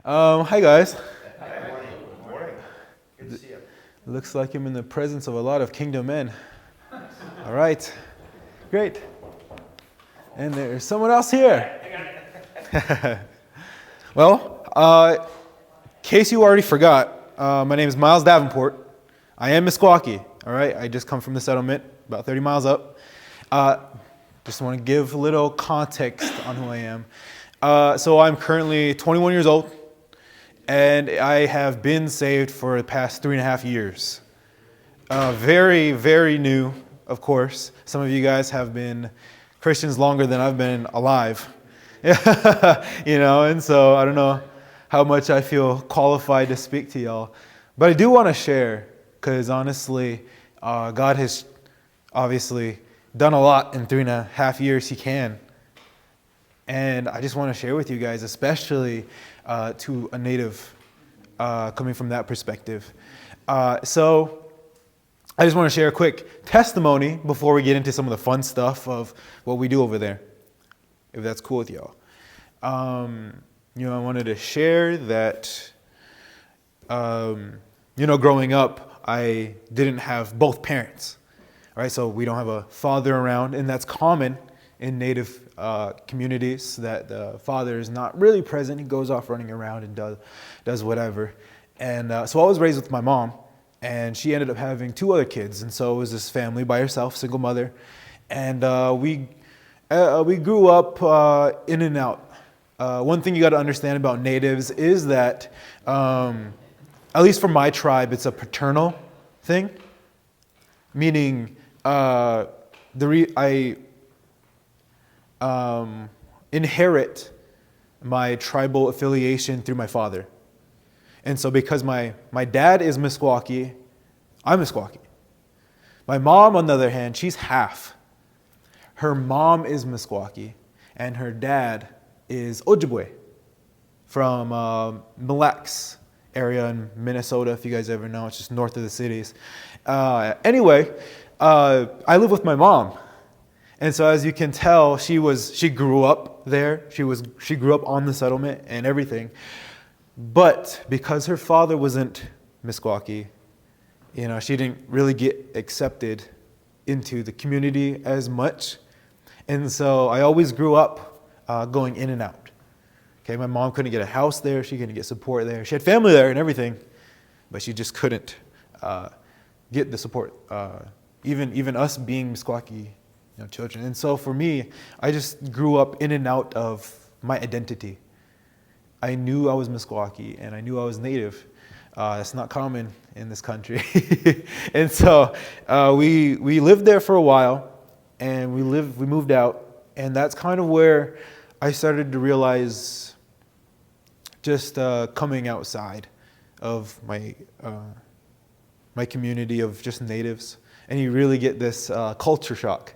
Hi guys. Good morning. Good morning. Good to see you. Looks like I'm in the presence of a lot of kingdom men. All right, great. And there's someone else here. Well, in case you already forgot, my name is Miles Davenport. I am Mesquakie. All right, I just come from the settlement, about 30 miles up. Just want to give a little context on who I am. So I'm currently 21 years old. And I have been saved for the past 3.5 years. Very, very new, of course. Some of you guys have been Christians longer than I've been alive. And so I don't know how much I feel qualified to speak to y'all. But I do want to share, because honestly, God has obviously done a lot in 3.5 years He can. And I just want to share with you guys, especially to a native, coming from that perspective. So I just want to share a quick testimony before we get into some of the fun stuff of what we do over there, if that's cool with y'all. I wanted to share that, growing up, I didn't have both parents. All right, so we don't have a father around, and that's common in native communities, that the father is not really present. He goes off running around and does whatever. And so I was raised with my mom, and she ended up having 2 other kids. And so it was this family by herself, single mother. And we grew up in and out. One thing you got to understand about natives is that, at least for my tribe, it's a paternal thing, meaning I inherit my tribal affiliation through my father. And so because my dad is Mesquakie, I'm Mesquakie. My mom, on the other hand, she's half. Her mom is Mesquakie, and her dad is Ojibwe from Mille Lacs area in Minnesota, if you guys ever know. It's just north of the cities. Anyway, I live with my mom. And so as you can tell, she grew up there. She grew up on the settlement and everything. But because her father wasn't Mesquakie, she didn't really get accepted into the community as much. And so I always grew up going in and out. Okay, my mom couldn't get a house there. She couldn't get support there. She had family there and everything, but she just couldn't get the support. Even us being Mesquakie children. And so for me, I just grew up in and out of my identity. I knew I was Mesquakie and I knew I was native. That's not common in this country. And so we lived there for a while, and we moved out, and that's kind of where I started to realize just coming outside of my community of just natives, and you really get this culture shock.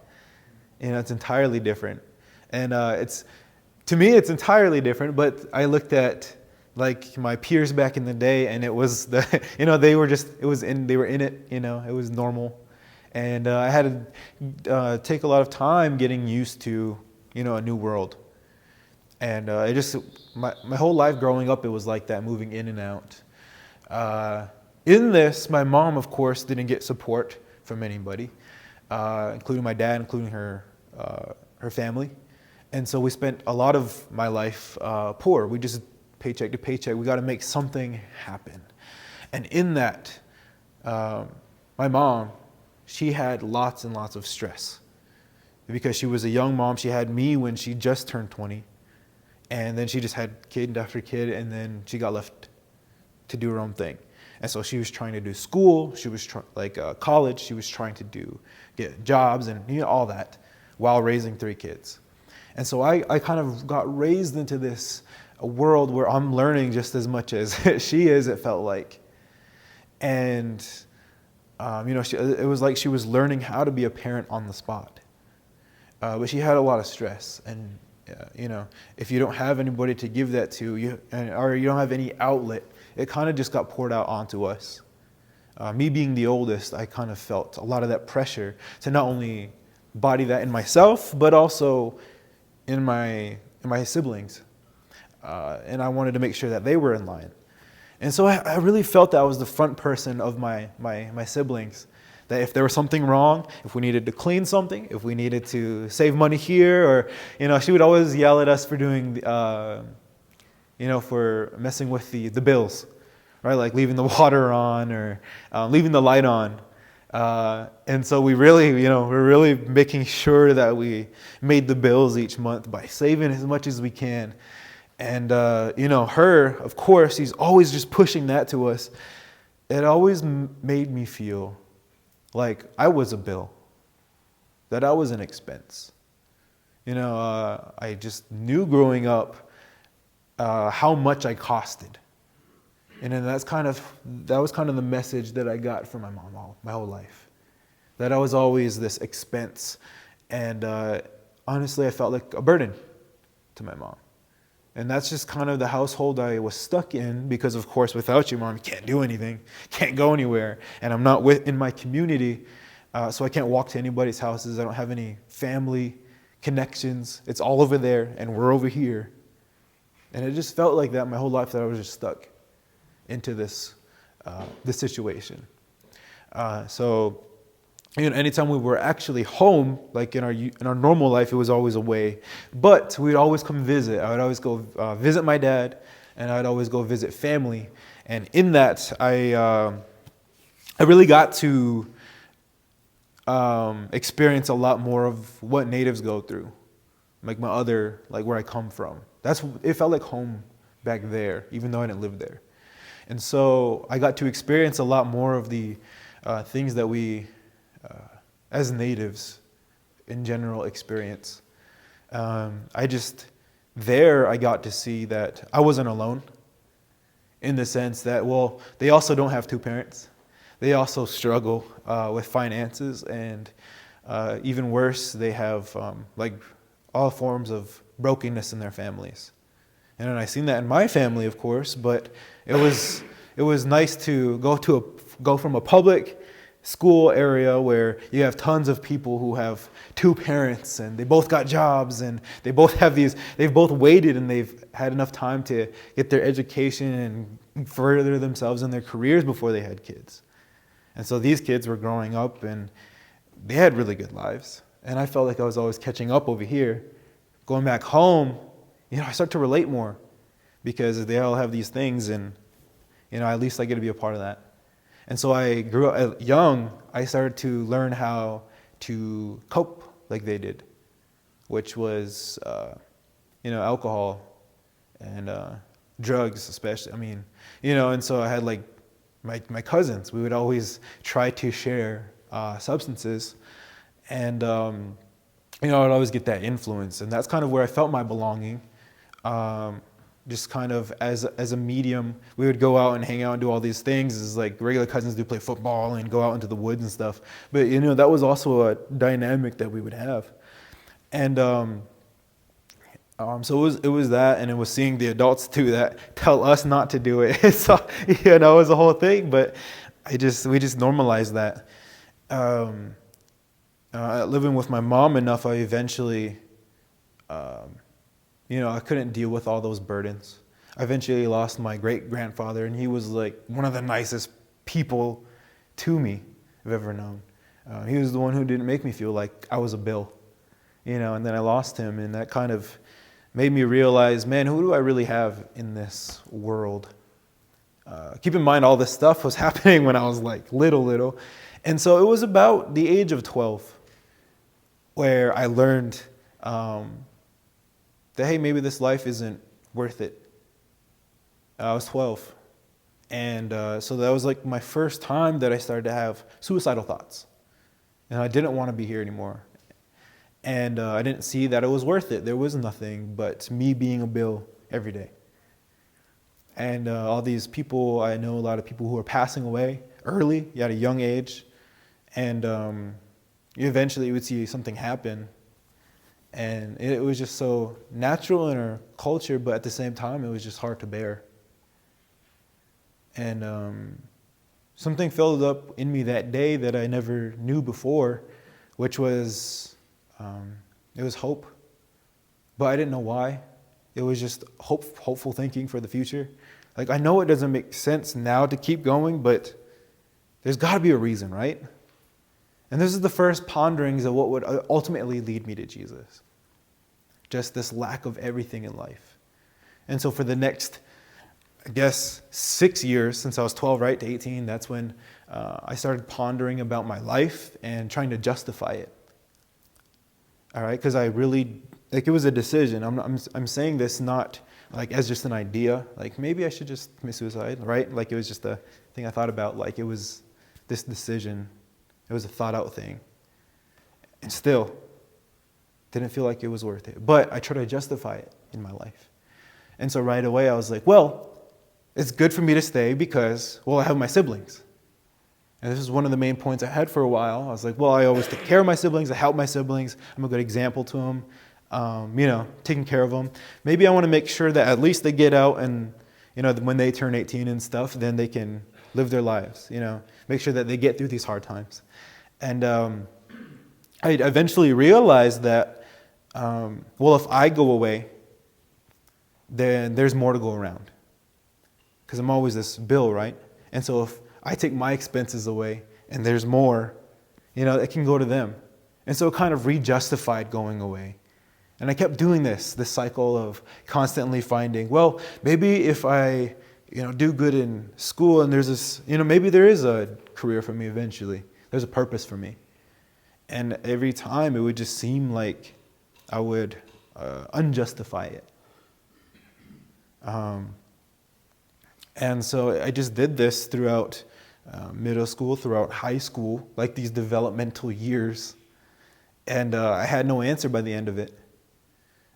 It's entirely different. And to me, it's entirely different, but I looked at like my peers back in the day, and it was they were in it, it was normal. And I had to take a lot of time getting used to, a new world. And my whole life growing up, it was like that, moving in and out. In this, my mom, of course, didn't get support from anybody, including my dad, including her family. And so we spent a lot of my life poor. We just paycheck to paycheck. We got to make something happen. And in that, my mom, she had lots and lots of stress. Because she was a young mom. She had me when she just turned 20. And then she just had kid after kid, and then she got left to do her own thing. And so she was trying to do school. She was college. She was trying to get jobs and all that, while raising 3 kids. And so I kind of got raised into this world where I'm learning just as much as she is, it felt like. And, it was like she was learning how to be a parent on the spot. But she had a lot of stress. And, if you don't have anybody to give that to, or you don't have any outlet, it kind of just got poured out onto us. Me being the oldest, I kind of felt a lot of that pressure to not only body that in myself, but also in my siblings. and I wanted to make sure that they were in line. And so I really felt that I was the front person of my siblings. That if there was something wrong, if we needed to clean something, if we needed to save money here, or, she would always yell at us for doing, for messing with the bills, right? Like leaving the water on or leaving the light on. And so we're really making sure that we made the bills each month by saving as much as we can. And, her, of course, she's always just pushing that to us. It always made me feel like I was a bill, that I was an expense. I just knew growing up how much I costed. And then that was kind of the message that I got from my mom my whole life, that I was always this expense. And honestly, I felt like a burden to my mom. And that's just kind of the household I was stuck in because, of course, without you, Mom, you can't do anything, can't go anywhere. And I'm not in my community, so I can't walk to anybody's houses. I don't have any family connections. It's all over there, and we're over here. And it just felt like that my whole life, that I was just stuck into this situation. So anytime we were actually home, like in our normal life, it was always away. But we'd always come visit. I would always go visit my dad, and I'd always go visit family. And in that, I really got to experience a lot more of what natives go through, like where I come from. It felt like home back there, even though I didn't live there. And so I got to experience a lot more of the things that we, as natives in general, experience. I got to see that I wasn't alone, in the sense that, they also don't have two parents. They also struggle with finances, and even worse, they have all forms of brokenness in their families. And I seen that in my family, of course, but it was nice to go from a public school area where you have tons of people who have two parents and they both got jobs and they've both waited and they've had enough time to get their education and further themselves in their careers before they had kids. And so these kids were growing up and they had really good lives. And I felt like I was always catching up over here. Going back home, I start to relate more because they all have these things, and at least I get to be a part of that. And so I grew up young. I started to learn how to cope like they did, which was, alcohol and drugs, especially. And so I had my cousins. We would always try to share substances, and I'd always get that influence, and that's kind of where I felt my belonging. Just kind of as a medium, we would go out and hang out and do all these things as like regular cousins do, play football and go out into the woods and stuff. But that was also a dynamic that we would have, and so it was that, and it was seeing the adults do that, tell us not to do it. So it was a whole thing. But we just normalized that. Living with my mom enough, I eventually, I couldn't deal with all those burdens. I eventually lost my great-grandfather, and he was like one of the nicest people to me I've ever known. He was the one who didn't make me feel like I was a bill, and then I lost him, and that kind of made me realize, man, who do I really have in this world? Keep in mind, all this stuff was happening when I was like little. And so it was about the age of 12 where I learned that, hey, maybe this life isn't worth it. I was 12. And so that was like my first time that I started to have suicidal thoughts. And I didn't want to be here anymore. And I didn't see that it was worth it. There was nothing but me being a bill every day. And all these people, I know a lot of people who are passing away early, at a young age. And eventually you would see something happen. And it was just so natural in our culture, but at the same time, it was just hard to bear. And something filled up in me that day that I never knew before, which was, it was hope. But I didn't know why. It was just hopeful thinking for the future. Like, I know it doesn't make sense now to keep going, but there's got to be a reason, right? And this is the first ponderings of what would ultimately lead me to Jesus. Just this lack of everything in life. And so for the next, I guess, 6 years, since I was 12, right, to 18, that's when I started pondering about my life and trying to justify it. All right, because I really, like, it was a decision. I'm saying this not like as just an idea, like maybe I should just commit suicide, right? Like, it was just a thing I thought about, like it was this decision. It was a thought out thing. And still, didn't feel like it was worth it. But I tried to justify it in my life. And so right away I was like, well, it's good for me to stay because, well, I have my siblings. And this is one of the main points I had for a while. I was like, well, I always take care of my siblings. I help my siblings. I'm a good example to them, taking care of them. Maybe I want to make sure that at least they get out and, when they turn 18 and stuff, then they can live their lives, make sure that they get through these hard times. And I eventually realized that, if I go away, then there's more to go around. Because I'm always this bill, right? And so if I take my expenses away and there's more, it can go to them. And so it kind of re-justified going away. And I kept doing this cycle of constantly finding, well, maybe if I, do good in school and there's this, maybe there is a career for me eventually. There's a purpose for me. And every time it would just seem like I would unjustify it. And so I just did this throughout middle school, throughout high school, like these developmental years. And I had no answer by the end of it.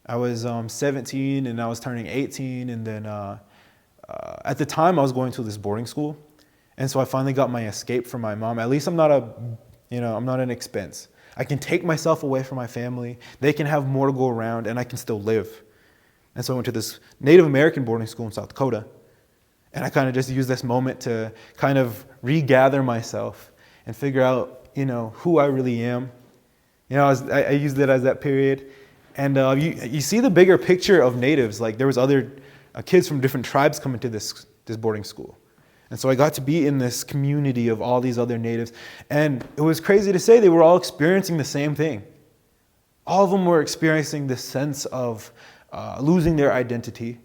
I was 17 and I was turning 18. And then at the time I was going to this boarding school. And so I finally got my escape from my mom. At least I'm not I'm not an expense. I can take myself away from my family. They can have more to go around and I can still live. And so I went to this Native American boarding school in South Dakota. And I kind of just used this moment to kind of regather myself and figure out, who I really am. I used it as that period. And you see the bigger picture of natives. Like, there was other kids from different tribes coming to this boarding school. And so I got to be in this community of all these other natives. And it was crazy to say they were all experiencing the same thing. All of them were experiencing this sense of losing their identity.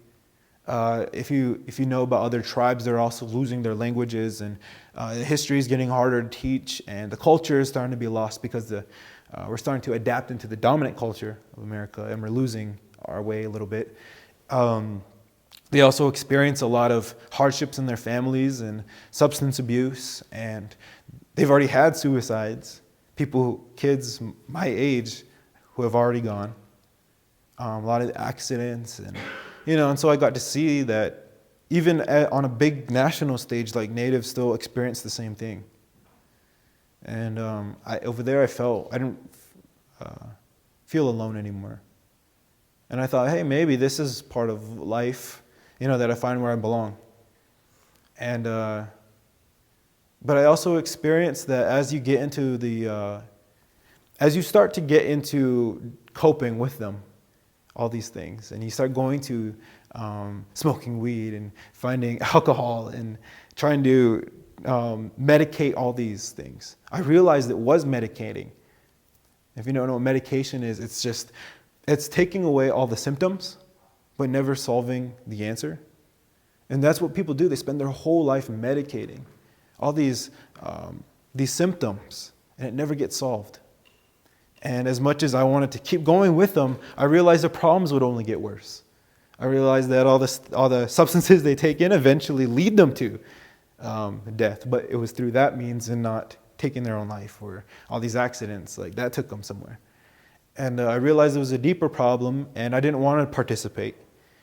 If you know about other tribes, they're also losing their languages, and history is getting harder to teach, and the culture is starting to be lost because we're starting to adapt into the dominant culture of America, and we're losing our way a little bit. They also experience a lot of hardships in their families and substance abuse, and they've already had suicides. Kids my age who have already gone. A lot of accidents, and so I got to see that even on a big national stage, like, natives still experience the same thing. And over there, I didn't feel alone anymore. And I thought, hey, maybe this is part of life, that I find where I belong. And but I also experienced that as you get into as you start to get into coping with them, all these things, and you start going to smoking weed and finding alcohol and trying to medicate all these things. I realized it was medicating. If you don't know what medication is, it's taking away all the symptoms, but never solving the answer. And that's what people do. They spend their whole life medicating all these symptoms, and it never gets solved. And as much as I wanted to keep going with them, I realized the problems would only get worse. I realized that all the substances they take in eventually lead them to death. But it was through that means and not taking their own life, or all these accidents, like that took them somewhere. And I realized it was a deeper problem, and I didn't want to participate.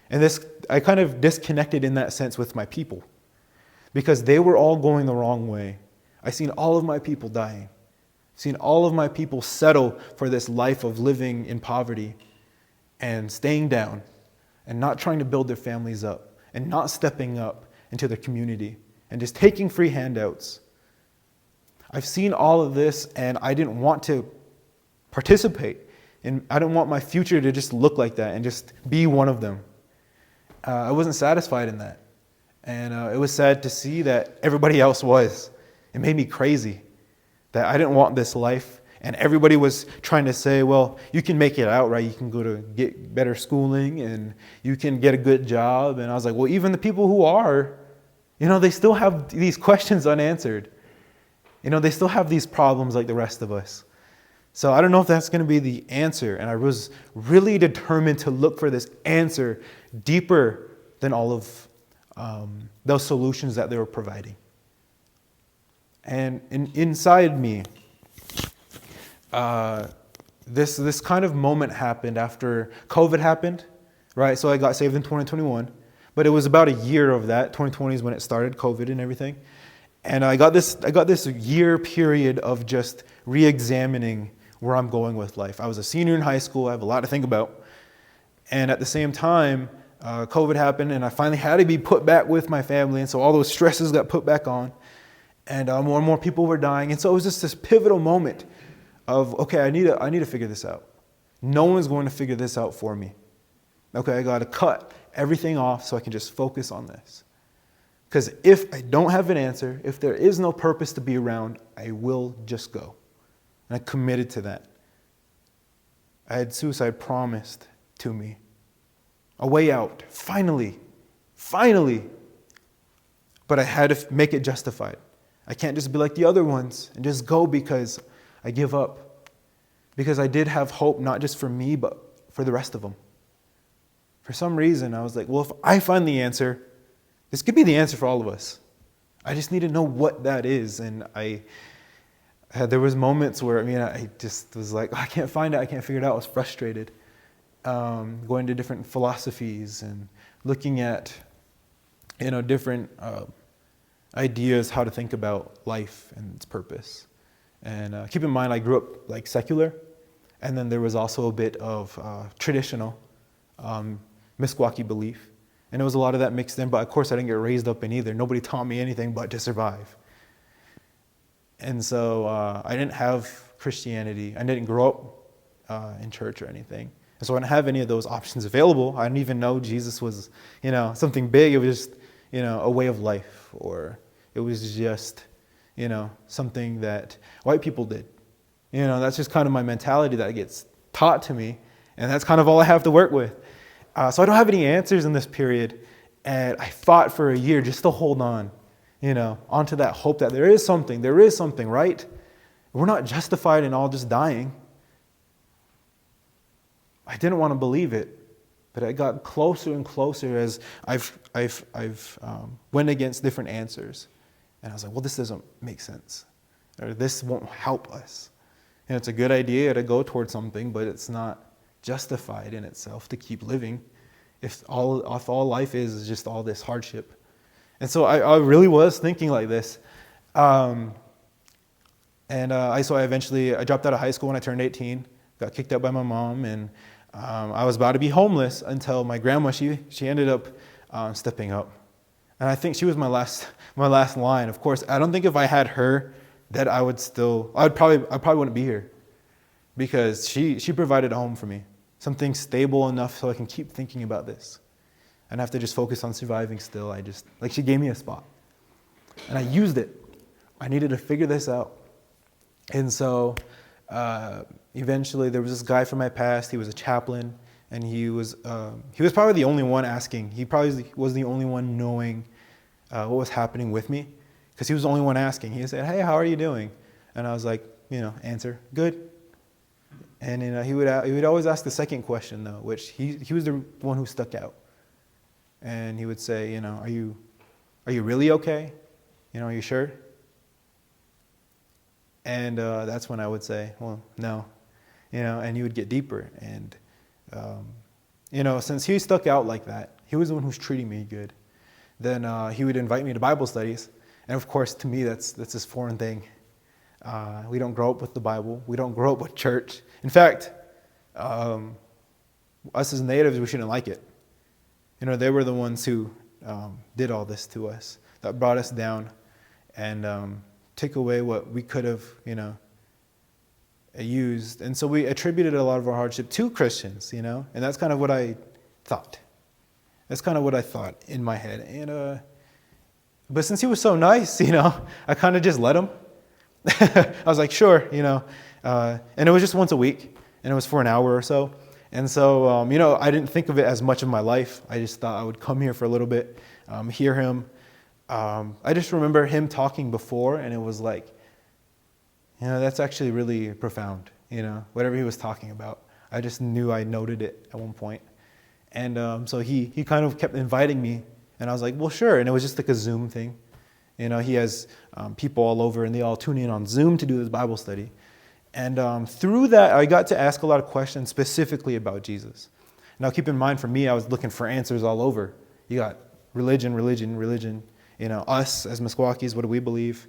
And I kind of disconnected in that sense with my people, because they were all going the wrong way. I seen all of my people dying. Seen all of my people settle for this life of living in poverty and staying down and not trying to build their families up and not stepping up into their community and just taking free handouts. I've seen all of this, and I didn't want to participate. And I didn't want my future to just look like that and just be one of them. I wasn't satisfied in that. And it was sad to see that everybody else was. It made me crazy that I didn't want this life. And everybody was trying to say, well, you can make it out, right? You can go to get better schooling and you can get a good job. And I was like, well, even the people who are, they still have these questions unanswered. They still have these problems like the rest of us. So I don't know if that's going to be the answer. And I was really determined to look for this answer deeper than all of those solutions that they were providing. And inside me, this kind of moment happened after COVID happened, right? So I got saved in 2021, but it was about a year of that. 2020 is when it started, COVID and everything. And I got this year period of just re-examining where I'm going with life. I was a senior in high school. I have a lot to think about. And at the same time, COVID happened, and I finally had to be put back with my family. And so all those stresses got put back on. And more and more people were dying. And so it was just this pivotal moment of, okay, I need to figure this out. No one's going to figure this out for me. Okay, I got to cut everything off so I can just focus on this. Because if I don't have an answer, if there is no purpose to be around, I will just go. And I committed to that. I had suicide promised to me. A way out, finally. But I had to make it justified. I can't just be like the other ones and just go because I give up. Because I did have hope, not just for me, but for the rest of them. For some reason, I was like, well, if I find the answer, this could be the answer for all of us. I just need to know what that is. And there was moments where, I just was like, I can't find it. I can't figure it out. I was frustrated. Going to different philosophies and looking at, different ideas how to think about life and its purpose. And keep in mind, I grew up like secular. And then there was also a bit of traditional Mesquakie belief. And there was a lot of that mixed in, but of course I didn't get raised up in either. Nobody taught me anything but to survive. And so I didn't have Christianity. I didn't grow up in church or anything. And so I didn't have any of those options available. I didn't even know Jesus was, something big. It was just, a way of life, or it was just, something that white people did. That's just kind of my mentality that gets taught to me. And that's kind of all I have to work with. So I don't have any answers in this period, and I fought for a year just to hold on, onto that hope that there is something, right? We're not justified in all just dying. I didn't want to believe it, but I got closer and closer as I've went against different answers, and I was like, well, this doesn't make sense, or this won't help us. It's a good idea to go towards something, but it's not justified in itself to keep living if all life is just all this hardship. And so I really was thinking like this. So I dropped out of high school when I turned 18, got kicked out by my mom, and I was about to be homeless until my grandma, she ended up stepping up. And I think she was my last line. Of course, I don't think if I had her that I probably wouldn't be here, because she provided a home for me. Something stable enough so I can keep thinking about this. And I have to just focus on surviving still. She gave me a spot. And I used it. I needed to figure this out. And so eventually there was this guy from my past. He was a chaplain. And he was probably the only one asking. He probably was the only one knowing what was happening with me. Because he was the only one asking. He said, hey, how are you doing? And I was like, answer, good. And he would always ask the second question, though, which he was the one who stuck out. And he would say, are you really okay? Are you sure? And that's when I would say, well, no. And he would get deeper. And, since he stuck out like that, he was the one who's treating me good. Then he would invite me to Bible studies. And of course, to me, that's this foreign thing. We don't grow up with the Bible. We don't grow up with church. In fact, us as natives, we shouldn't like it. They were the ones who did all this to us, that brought us down and took away what we could have, used. And so we attributed a lot of our hardship to Christians, and that's kind of what I thought. That's kind of what I thought in my head. And but since he was so nice, I kind of just let him. I was like, sure, and it was just once a week, and it was for an hour or so. And so, I didn't think of it as much of my life. I just thought I would come here for a little bit, hear him. I just remember him talking before, and it was like, that's actually really profound, whatever he was talking about. I just knew I noted it at one point. And so he kind of kept inviting me, and I was like, well, sure. And it was just like a Zoom thing. He has people all over, and they all tune in on Zoom to do this Bible study. And through that, I got to ask a lot of questions specifically about Jesus. Now, keep in mind, for me, I was looking for answers all over. You got religion. Us as Mesquakies, what do we believe?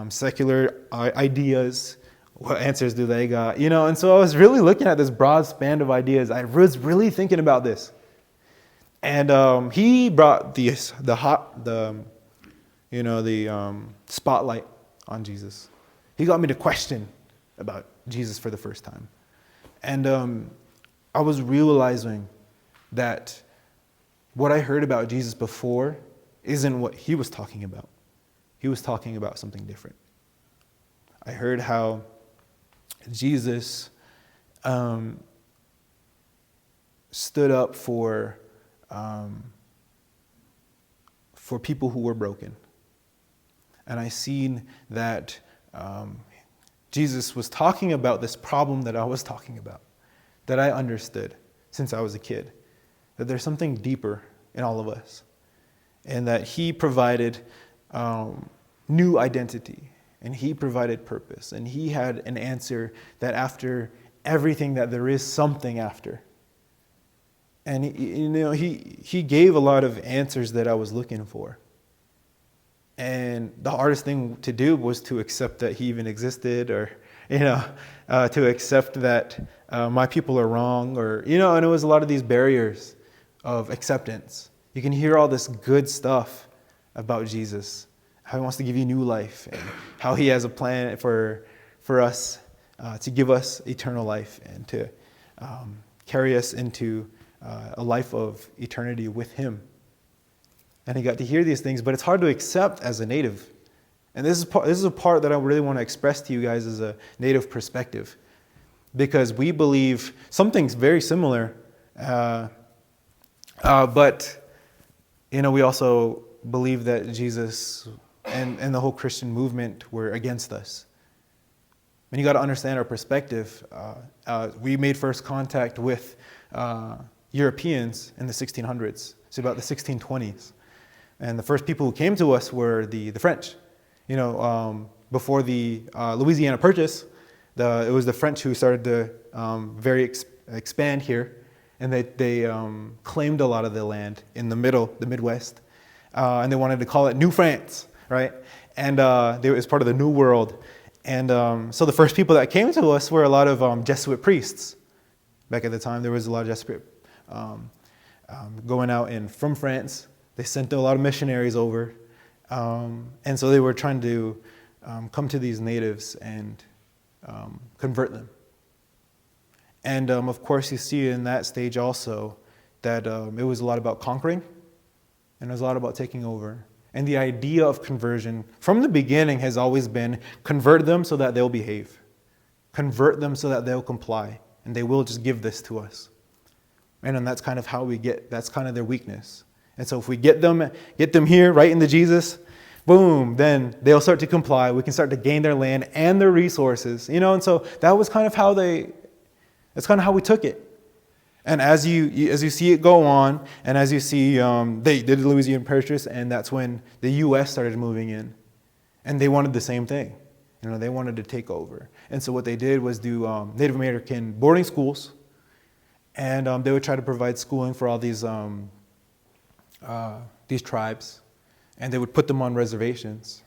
Secular ideas, what answers do they got? And so I was really looking at this broad span of ideas. I was really thinking about this. And he brought the spotlight on Jesus. He got me to question about Jesus for the first time. And I was realizing that what I heard about Jesus before isn't what he was talking about. He was talking about something different. I heard how Jesus stood up for people who were broken. And I seen that Jesus was talking about this problem that I was talking about, that I understood since I was a kid, that there's something deeper in all of us, and that he provided new identity, and he provided purpose, and he had an answer that after everything, that there is something after. And he gave a lot of answers that I was looking for. And the hardest thing to do was to accept that he even existed, or, to accept that my people are wrong, or, and it was a lot of these barriers of acceptance. You can hear all this good stuff about Jesus, how he wants to give you new life, and how he has a plan for us to give us eternal life and to carry us into a life of eternity with him. And he got to hear these things, but it's hard to accept as a native. And this is a part that I really want to express to you guys as a native perspective, because we believe something's very similar, but we also believe that Jesus and the whole Christian movement were against us. And you got to understand our perspective. We made first contact with Europeans in the 1600s, so about the 1620s. And the first people who came to us were the French. Before the Louisiana Purchase, it was the French who started to expand here, and they claimed a lot of the land in the Midwest, and they wanted to call it New France, right? And it was part of the New World. And so the first people that came to us were a lot of Jesuit priests. Back at the time, there was a lot of Jesuit going out from France. They sent a lot of missionaries over. And so they were trying to come to these natives and convert them. And of course, you see in that stage also that it was a lot about conquering, and it was a lot about taking over. And the idea of conversion from the beginning has always been convert them so that they'll behave. Convert them so that they'll comply, and they will just give this to us. And that's kind of how that's kind of their weakness. And so if we get them here right into Jesus, boom, then they'll start to comply. We can start to gain their land and their resources, and so that was kind of that's kind of how we took it. And as you see it go on, and as you see, they did the Louisiana Purchase, and that's when the U.S. started moving in, and they wanted the same thing. They wanted to take over. And so what they did was do Native American boarding schools, and they would try to provide schooling for all these tribes, and they would put them on reservations.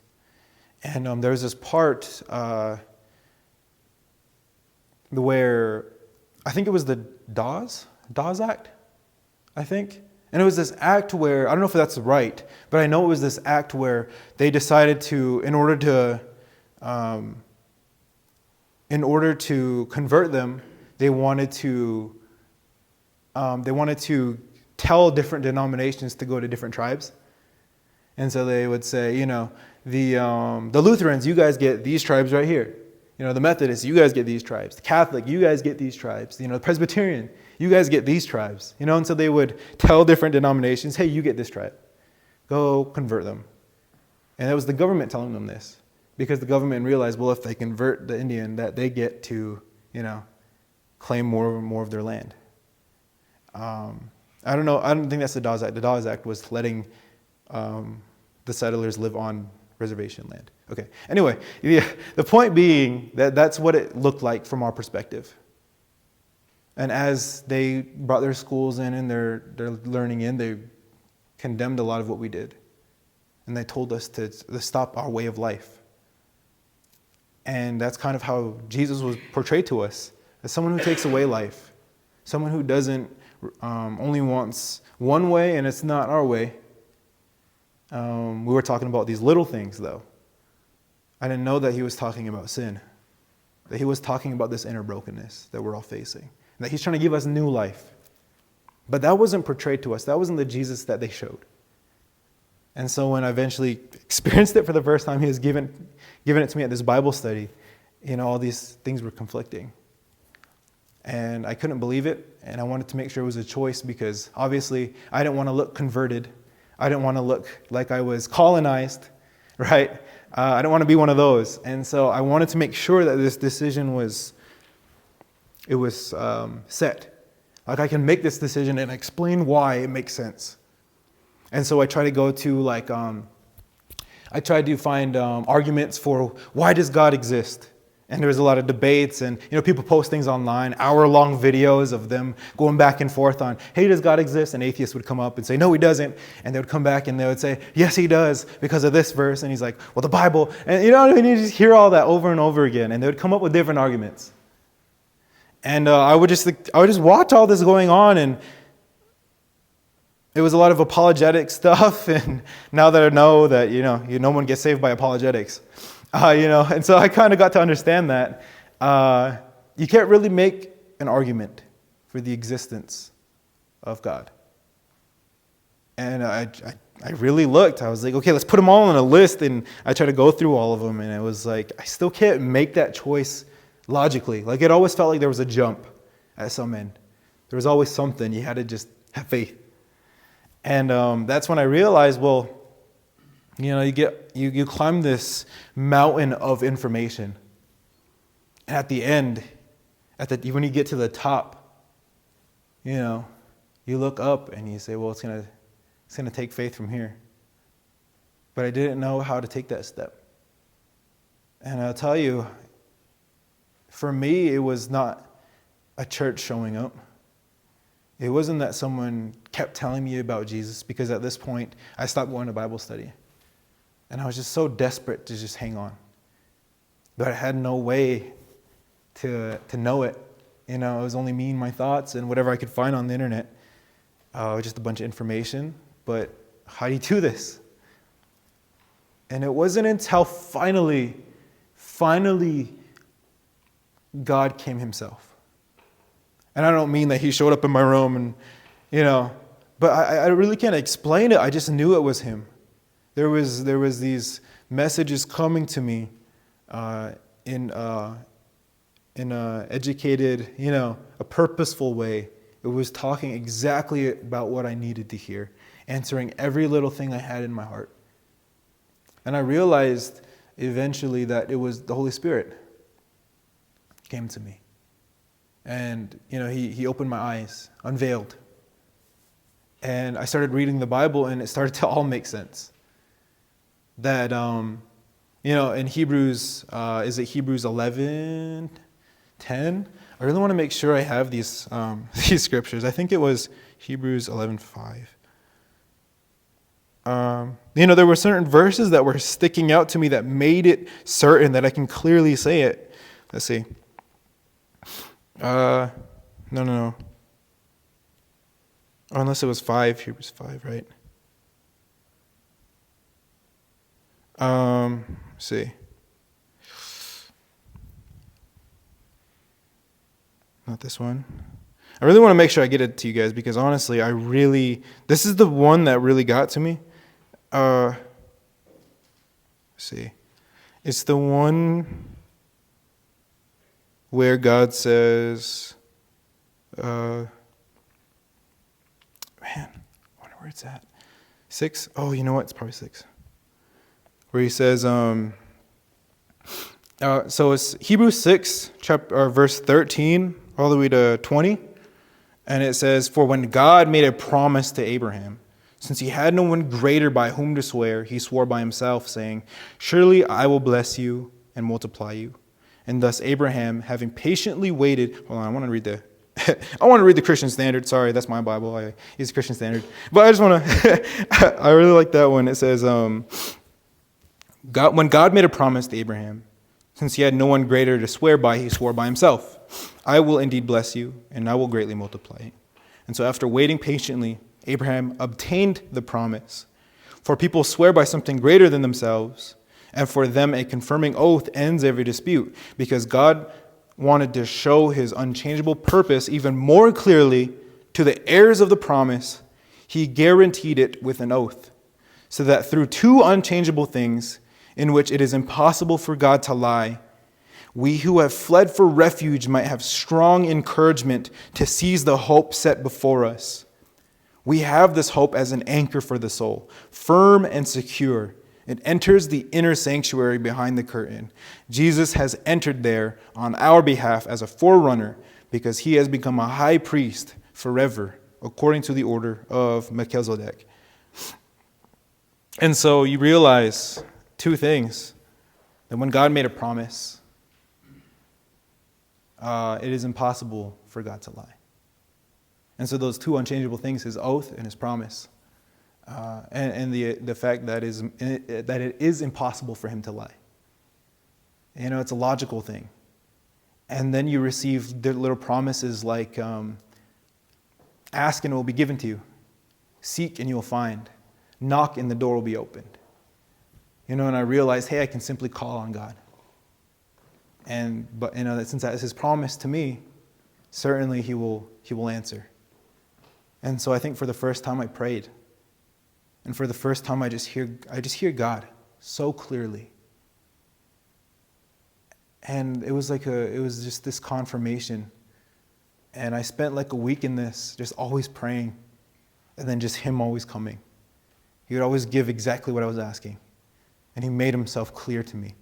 And there was this part where I think it was the Dawes Act, I think. And it was this act where, I don't know if that's right, but I know it was this act where they decided to, in order to convert them, they wanted to tell different denominations to go to different tribes. And so they would say, the Lutherans, you guys get these tribes right here. The Methodists, you guys get these tribes. The Catholic, you guys get these tribes. The Presbyterian, you guys get these tribes. And so they would tell different denominations, hey, you get this tribe. Go convert them. And it was the government telling them this, because the government realized, well, if they convert the Indian, that they get to, claim more of their land. I don't know. I don't think that's the Dawes Act. The Dawes Act was letting the settlers live on reservation land. Okay. Anyway, the point being that that's what it looked like from our perspective. And as they brought their schools in and their learning in, they condemned a lot of what we did. And they told us to stop our way of life. And that's kind of how Jesus was portrayed to us, as someone who takes away life, someone who doesn't only wants one way, and it's not our way. We were talking about these little things, though. I didn't know that he was talking about sin, that he was talking about this inner brokenness that we're all facing, that he's trying to give us new life. But that wasn't portrayed to us. That wasn't the Jesus that they showed. And so when I eventually experienced it for the first time, he was giving it to me at this Bible study. All these things were conflicting. And I couldn't believe it, and I wanted to make sure it was a choice, because obviously I didn't want to look converted. I didn't want to look like I was colonized, right? I didn't want to be one of those. And so I wanted to make sure that this decision was set. Like I can make this decision and explain why it makes sense. And so I try to go to I tried to find arguments for why does God exist? And there was a lot of debates, and people post things online, hour-long videos of them going back and forth on, hey, does God exist? And atheists would come up and say, no, he doesn't. And they would come back and they would say, yes, he does, because of this verse. And he's like, well, the Bible. And you you just hear all that over and over again. And they would come up with different arguments. And I would just watch all this going on, and it was a lot of apologetic stuff. And now that I know that no one gets saved by apologetics. And so I kind of got to understand that you can't really make an argument for the existence of God. And I really looked. I was like, okay, let's put them all on a list. And I tried to go through all of them. And it was like, I still can't make that choice logically. Like it always felt like there was a jump at some end. There was always something. You had to just have faith. And that's when I realized, well, you climb this mountain of information, and at the end, when you get to the top, you look up and you say, well, it's gonna take faith from here. But I didn't know how to take that step, and I'll tell you, for me, it was not a church showing up. It wasn't that someone kept telling me about Jesus, because at this point, I stopped going to Bible study. And I was just so desperate to just hang on. But I had no way to know it. It was only me and my thoughts and whatever I could find on the internet. Just a bunch of information. But how do you do this? And it wasn't until finally, God came himself. And I don't mean that he showed up in my room and, but I really can't explain it. I just knew it was him. There was these messages coming to me in a educated, a purposeful way. It was talking exactly about what I needed to hear, answering every little thing I had in my heart. And I realized eventually that it was the Holy Spirit came to me. And, he opened my eyes, unveiled. And I started reading the Bible, and it started to all make sense. That, in Hebrews, is it Hebrews 11:10? I really want to make sure I have these scriptures. I think it was Hebrews 11:5. There were certain verses that were sticking out to me that made it certain that I can clearly say it. Let's see. No. Unless it was 5, Hebrews 5, right? Let's see. Not this one. I really want to make sure I get it to you guys because honestly, this is the one that really got to me. Let's see. It's the one where God says, man, I wonder where it's at. 6? Oh, you know what? It's probably 6. Where he says, so it's Hebrews 6, verse 13, all the way to 20. And it says, for when God made a promise to Abraham, since he had no one greater by whom to swear, he swore by himself, saying, surely I will bless you and multiply you. And thus Abraham, having patiently waited, hold on, I want to read the Christian Standard. Sorry, that's my Bible. I use the Christian Standard. But I just want to, I really like that one. It says, when God made a promise to Abraham, since he had no one greater to swear by, he swore by himself, I will indeed bless you, and I will greatly multiply you. And so after waiting patiently, Abraham obtained the promise. For people swear by something greater than themselves, and for them a confirming oath ends every dispute, because God wanted to show his unchangeable purpose even more clearly to the heirs of the promise. He guaranteed it with an oath, so that through two unchangeable things, in which it is impossible for God to lie, we who have fled for refuge might have strong encouragement to seize the hope set before us. We have this hope as an anchor for the soul, firm and secure. It enters the inner sanctuary behind the curtain. Jesus has entered there on our behalf as a forerunner, because he has become a high priest forever, according to the order of Melchizedek. And so you realize two things. That when God made a promise, it is impossible for God to lie. And so those two unchangeable things, his oath and his promise, and the fact that it is impossible for him to lie. You know, it's a logical thing. And then you receive the little promises like, ask and it will be given to you. Seek and you will find. Knock and the door will be opened. You know, and I realized, hey, I can simply call on God. But you know, that since that is his promise to me, certainly he will answer. And so I think for the first time I prayed. And for the first time I just hear God so clearly. And it was just this confirmation. And I spent like a week in this, just always praying, and then just him always coming. He would always give exactly what I was asking. And he made himself clear to me.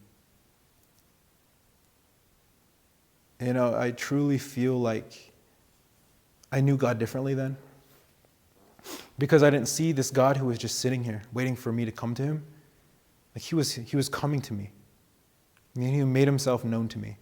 You know, I truly feel like I knew God differently then. Because I didn't see this God who was just sitting here waiting for me to come to him. Like he was coming to me. And he made himself known to me.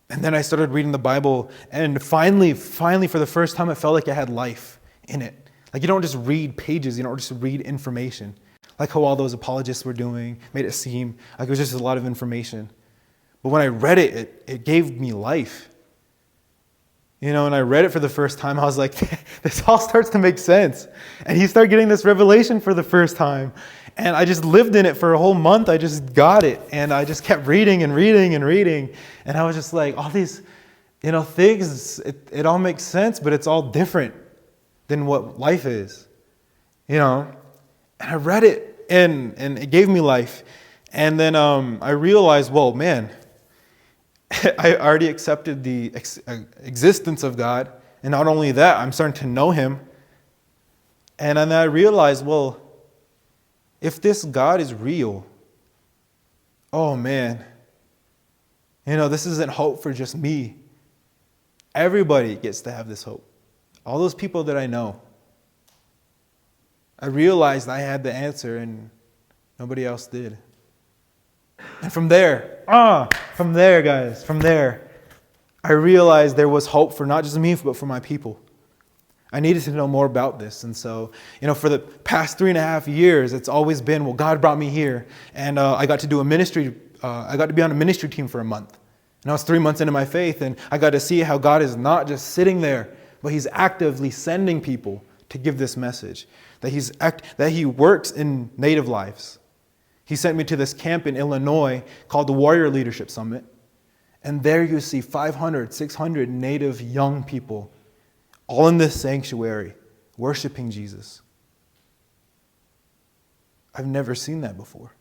And then I started reading the Bible, and finally, for the first time, it felt like it had life in it. Like you don't just read pages, you don't just read information. Like how all those apologists were doing, made it seem like it was just a lot of information. But when I read it, it gave me life. You know, and I read it for the first time, I was like, this all starts to make sense. And he started getting this revelation for the first time. And I just lived in it for a whole month. I just got it. And I just kept reading and reading and reading. And I was just like, all these, you know, things, it all makes sense, but it's all different than what life is. You know? And I read it, and it gave me life. And then I realized, well, man, I already accepted the existence of God. And not only that, I'm starting to know him. And then I realized, well, if this God is real, oh man, you know, this isn't hope for just me. Everybody gets to have this hope. All those people that I know. I realized I had the answer and nobody else did. And from there, guys, I realized there was hope for not just me, but for my people. I needed to know more about this. And so, you know, for the past 3.5 years, it's always been, well, God brought me here. And I got to do a ministry. I got to be on a ministry team for a month. And I was 3 months into my faith. And I got to see how God is not just sitting there, but he's actively sending people to give this message. That he works in native lives. He sent me to this camp in Illinois called the Warrior Leadership Summit. And there you see 500, 600 native young people all in this sanctuary worshiping Jesus. I've never seen that before.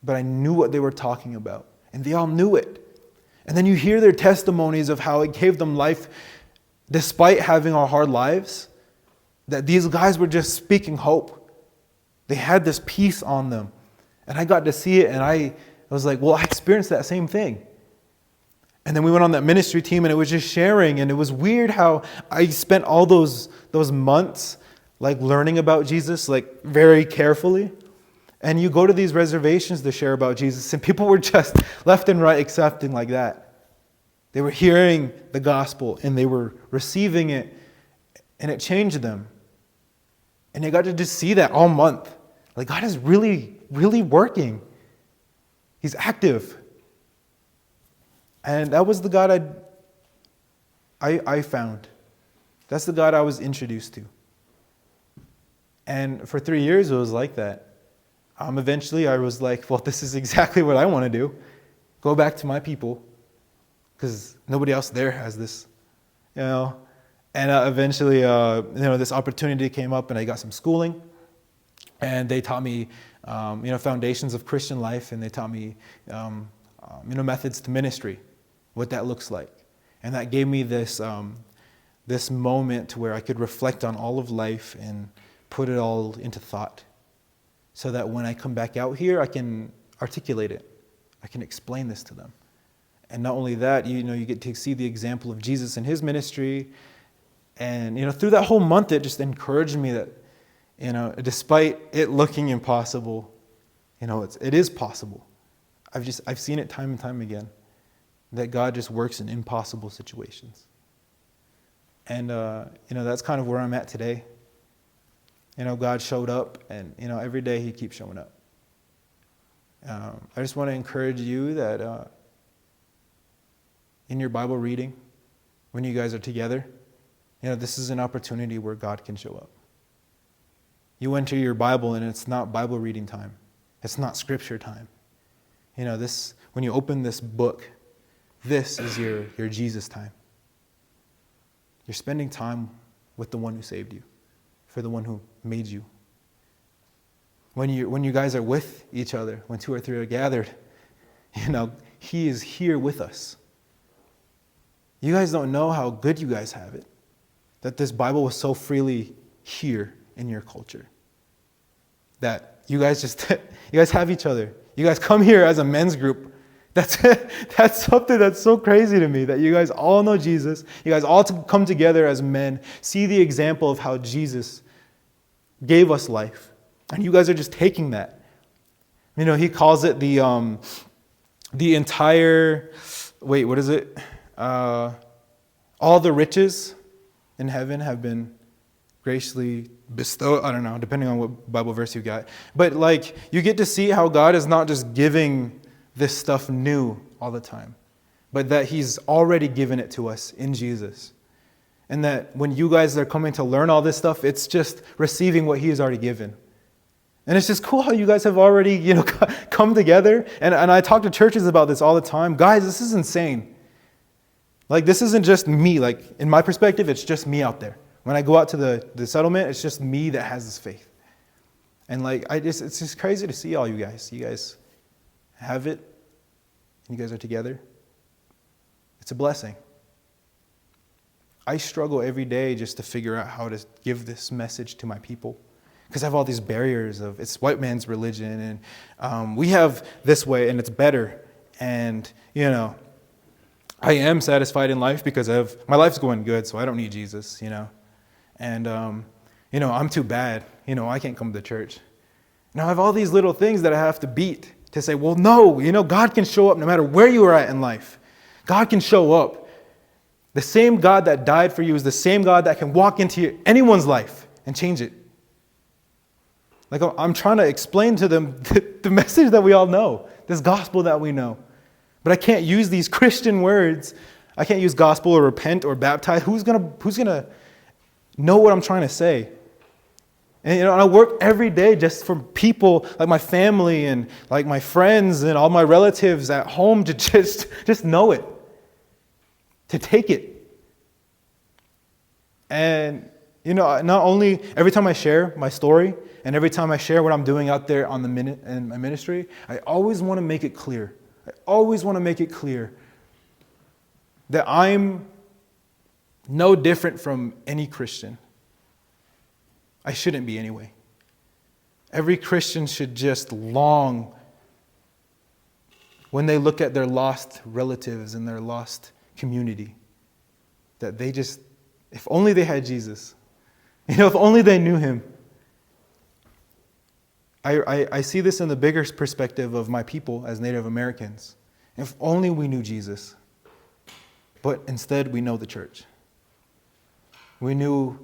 But I knew what they were talking about. And they all knew it. And then you hear their testimonies of how it gave them life despite having our hard lives. That these guys were just speaking hope. They had this peace on them. And I got to see it and I was like, well, I experienced that same thing. And then we went on that ministry team and it was just sharing. And it was weird how I spent all those months like learning about Jesus, like very carefully. And you go to these reservations to share about Jesus and people were just left and right accepting like that. They were hearing the gospel and they were receiving it and it changed them. And I got to just see that all month. Like God is really, really working. He's active. And that was the God I found. That's the God I was introduced to. And for 3 years it was like that. Eventually I was like, well, this is exactly what I want to do. Go back to my people. Because nobody else there has this. And eventually, this opportunity came up and I got some schooling. And they taught me, foundations of Christian life. And they taught me, methods to ministry, what that looks like. And that gave me this moment where I could reflect on all of life and put it all into thought. So that when I come back out here, I can articulate it. I can explain this to them. And not only that, you get to see the example of Jesus in his ministry. And, through that whole month, it just encouraged me that, despite it looking impossible, it is possible. I've seen it time and time again, that God just works in impossible situations. And, that's kind of where I'm at today. God showed up and, every day he keeps showing up. I just want to encourage you that in your Bible reading, when you guys are together, this is an opportunity where God can show up. You enter your Bible and it's not Bible reading time. It's not scripture time. When you open this book, this is your Jesus time. You're spending time with the one who saved you, for the one who made you. When you guys are with each other, when 2 or 3 are gathered, he is here with us. You guys don't know how good you guys have it, that this Bible was so freely here in your culture. That you guys have each other. You guys come here as a men's group. That's something that's so crazy to me, that you guys all know Jesus. You guys all come together as men, see the example of how Jesus gave us life. And you guys are just taking that. He calls it the entire, what is it? All the riches in heaven have been graciously bestowed. I don't know, depending on what Bible verse you got. But you get to see how God is not just giving this stuff new all the time, but that he's already given it to us in Jesus. And that when you guys are coming to learn all this stuff, it's just receiving what he has already given. And it's just cool how you guys have already, come together. And I talk to churches about this all the time. Guys, this is insane. This isn't just me. In my perspective, it's just me out there. When I go out to the settlement, it's just me that has this faith. And it's just crazy to see all you guys. You guys have it. And you guys are together. It's a blessing. I struggle every day just to figure out how to give this message to my people. Because I have all these barriers of it's white man's religion. And we have this way and it's better. And, I am satisfied in life because my life's going good, so I don't need Jesus, And, I'm too bad. I can't come to church. Now I have all these little things that I have to beat to say, well, no, God can show up no matter where you are at in life. God can show up. The same God that died for you is the same God that can walk into anyone's life and change it. I'm trying to explain to them the message that we all know, this gospel that we know. But I can't use these Christian words. I can't use gospel or repent or baptize. Who's gonna know what I'm trying to say? And I work every day just for people like my family and like my friends and all my relatives at home to just know it, to take it. And not only every time I share my story and every time I share what I'm doing out there on in my ministry, I always want to make it clear. I always want to make it clear that I'm no different from any Christian. I shouldn't be anyway. Every Christian should just long when they look at their lost relatives and their lost community, that if only they had Jesus, if only they knew him. I see this in the bigger perspective of my people as Native Americans. If only we knew Jesus. But instead, we know the church. We knew,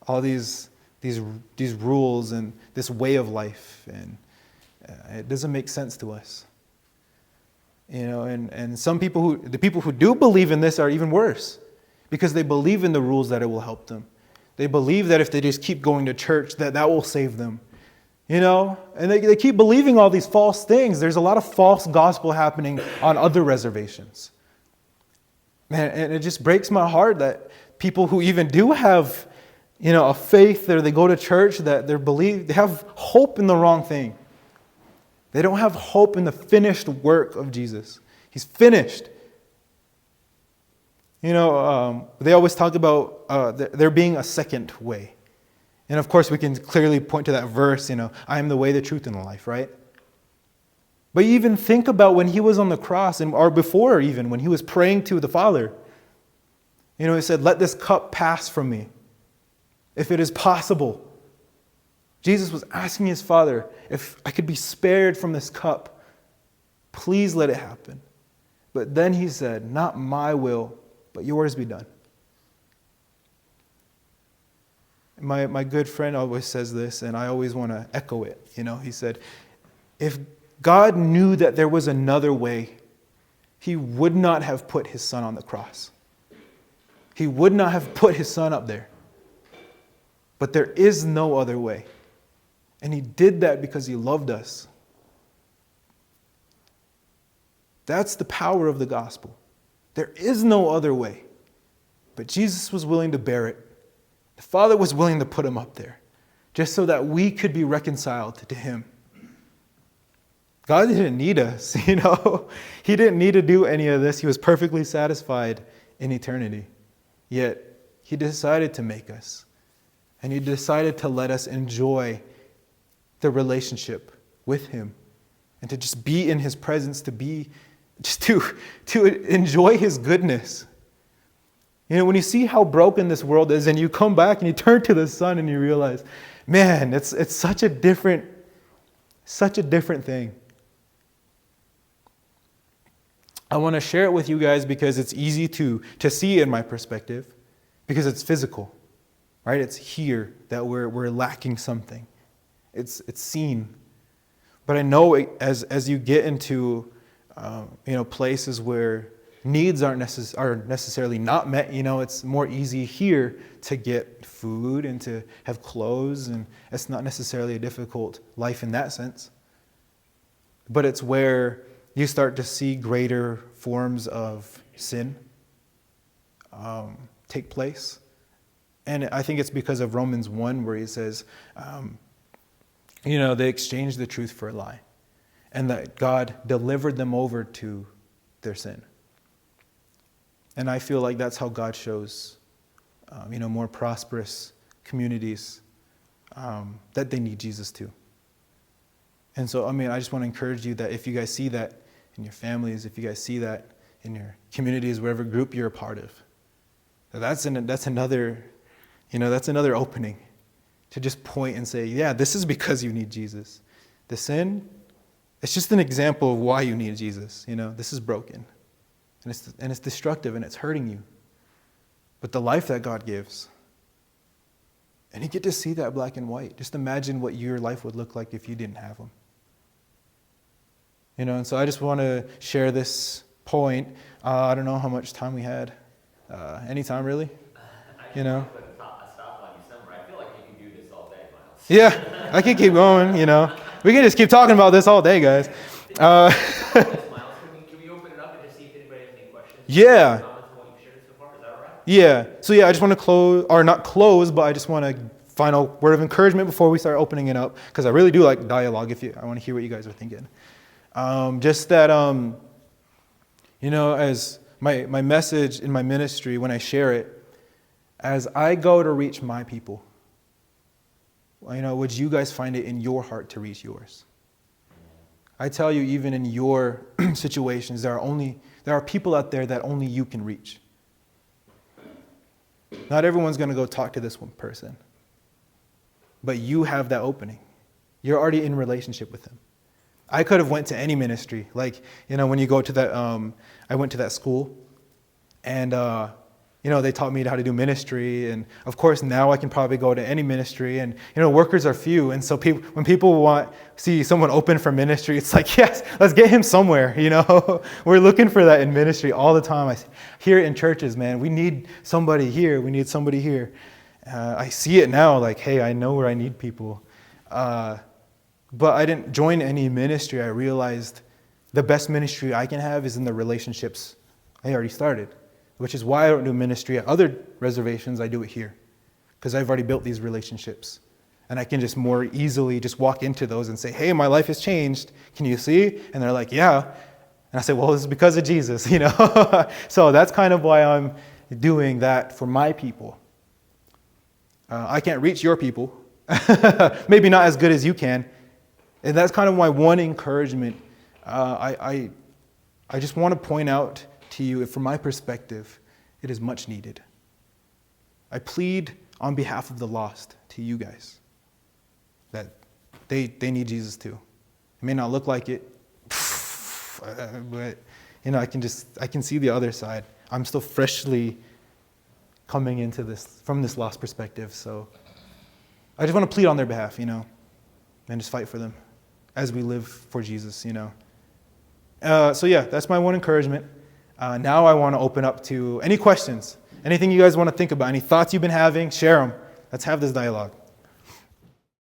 all these rules and this way of life, and it doesn't make sense to us. And some people the people who do believe in this are even worse, because they believe in the rules that it will help them. They believe that if they just keep going to church, that will save them. And they keep believing all these false things. There's a lot of false gospel happening on other reservations. And it just breaks my heart that people who even do have, a faith, or they go to church, that they have hope in the wrong thing. They don't have hope in the finished work of Jesus. He's finished. They always talk about there being a second way. And of course, we can clearly point to that verse, I am the way, the truth, and the life, right? But you even think about when he was on the cross, or before even, when he was praying to the Father. He said, let this cup pass from me, if it is possible. Jesus was asking his Father, if I could be spared from this cup, please let it happen. But then he said, not my will, but yours be done. My good friend always says this, and I always want to echo it. He said, if God knew that there was another way, he would not have put his son on the cross. He would not have put his son up there. But there is no other way. And he did that because he loved us. That's the power of the gospel. There is no other way. But Jesus was willing to bear it. The Father was willing to put him up there, just so that we could be reconciled to him. God didn't need us, He didn't need to do any of this. He was perfectly satisfied in eternity. Yet, he decided to make us. And he decided to let us enjoy the relationship with him. And to just be in his presence, to enjoy his goodness. When you see how broken this world is, and you come back and you turn to the Son and you realize, man, it's such a different thing. I want to share it with you guys because it's easy to see in my perspective, because it's physical, right? It's here that we're lacking something. It's seen. But I know as you get into places where needs are necessarily not met, it's more easy here to get food and to have clothes, and it's not necessarily a difficult life in that sense. But it's where you start to see greater forms of sin take place. And I think it's because of Romans 1, where he says, they exchanged the truth for a lie, and that God delivered them over to their sin. And I feel like that's how God shows, more prosperous communities that they need Jesus too. And so, I just want to encourage you that if you guys see that in your families, if you guys see that in your communities, whatever group you're a part of, that's another opening to just point and say, yeah, this is because you need Jesus. The sin, it's just an example of why you need Jesus. This is broken. And it's destructive and it's hurting you. But the life that God gives, and you get to see that black and white. Just imagine what your life would look like if you didn't have him. And so I just want to share this point. I don't know how much time we had. Any time, really? I put a stop on December. I feel like Yeah, I can keep going, you know. We can just keep talking about this all day, guys. Miles, can we open it up and just see if anybody has any questions? Yeah. Comments on what you've shared so far? Is that all right? Yeah. So yeah, I just want to close, or not close, but I just want to final word of encouragement before we start opening it up, because I really do like dialogue. I want to hear what you guys are thinking. Just that, you know, as my message in my ministry, when I share it, as I go to reach my people, you know, would you guys find it in your heart to reach yours? I tell you, even in your situations, there are people out there that only you can reach. Not everyone's going to go talk to this one person, but you have that opening. You're already in relationship with them. I could have went to any ministry. Like, you know, when you go to that, I went to that school, and you know, they taught me how to do ministry, and of course now I can probably go to any ministry, and you know, workers are few, and so when people see someone open for ministry, it's like, yes, let's get him somewhere, you know. We're looking for that in ministry all the time. I hear it in churches, man. We need somebody here. We need somebody here. I see it now, like, hey, I know where I need people. But I didn't join any ministry. I realized the best ministry I can have is in the relationships I already started, which is why I don't do ministry at other reservations. I do it here because I've already built these relationships, and I can just more easily just walk into those and say, hey, my life has changed. Can you see? And they're like, yeah. And I say, well, this is because of Jesus, you know. So that's kind of why I'm doing that for my people. I can't reach your people, maybe not as good as you can. And that's kind of my one encouragement. I just want to point out to you, from my perspective, it is much needed. I plead on behalf of the lost to you guys that they need Jesus too. It may not look like it, but you know, I can see the other side. I'm still freshly coming into this from this lost perspective, so I just want to plead on their behalf, you know, and just fight for them as we live for Jesus, you know. So yeah, that's my one encouragement. Now I want to open up to any questions, anything you guys want to think about, any thoughts you've been having, share them. Let's have this dialogue.